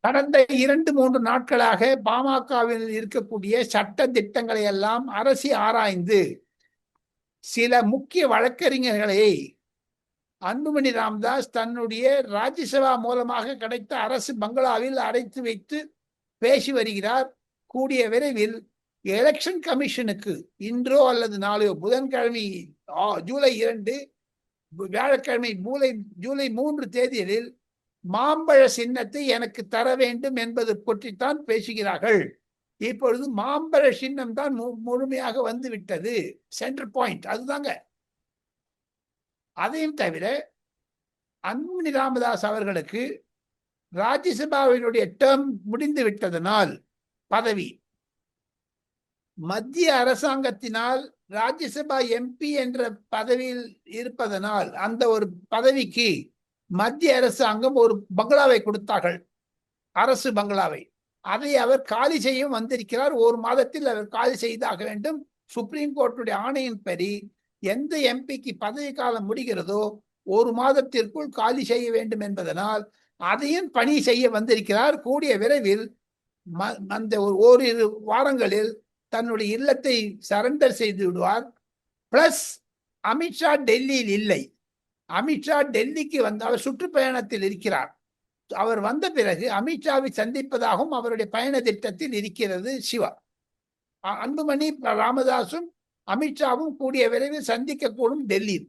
கடந்த 2-3 நாட்களாக பாமகவில் இருக்கக்கூடிய சட்ட திட்டங்களை எல்லாம் அரசி ஆராய்ந்து சில முக்கிய வழக்கறிஞர்களை அன்புமணி ராமதாஸ் தன்னுடைய ராஜ்யசபா மூலமாக கிடைத்த அரசு பங்களாவில் அடைத்து வைத்து பேசி வருகிறார். கூடிய விரைவில் எலெக்ஷன் கமிஷனுக்கு இன்றோ அல்லது நாளையோ, புதன்கிழமை ஜூலை 2, வியாழக்கிழமை ஜூலை 3 தேதிகளில் மாம்பழ சின்னத்தை எனக்கு தர வேண்டும் என்பது பற்றித்தான் பேசுகிறார்கள். இப்பொழுது மாம்பழ சின்னம் தான் முழுமையாக வந்து விட்டது. சென்டர் பாயிண்ட் அதுதாங்க. அதையும் தவிர அன்புமணி ராமதாஸ் அவர்களுக்கு ராஜ்யசபாவினுடைய டேர்ம் முடிந்து விட்டதனால் பதவி மத்திய அரசாங்கத்தினால் ராஜ்யசபா எம்பி என்ற பதவியில் இருப்பதனால் அந்த ஒரு பதவிக்கு மத்திய அரசாங்கம் ஒரு பங்களாவை கொடுத்தார்கள், அரசு பங்களாவை. அதை அவர் காலி செய்ய வந்திருக்கிறார். 1 மாதத்தில் அவர் காலி செய்தாக வேண்டும். சுப்ரீம் கோர்ட்டுடைய ஆணையின்படி எந்த எம்பிக்கு பதவி காலம் முடிகிறதோ 1 மாதத்திற்குள் காலி செய்ய வேண்டும் என்பதனால் அதையும் பணி செய்ய வந்திருக்கிறார். கூடிய விரைவில் அந்த ஓரிரு வாரங்களில் தன்னுடைய இல்லத்தை சரண்டர் செய்து விடுவார். பிளஸ் அமித்ஷா டெல்லியில் இல்லை. அமித்ஷா டெல்லிக்கு அவர் சுற்றுப்பயணத்தில் இருக்கிறார். அவர் வந்த பிறகு அமித்ஷாவை சந்திப்பதாகவும் அவருடைய பயண திட்டத்தில் இருக்கிறது. சிவா அன்புமணி ராமதாசும் அமித்ஷாவும் கூடிய விரைவில் சந்திக்கக்கூடும் டெல்லியில்.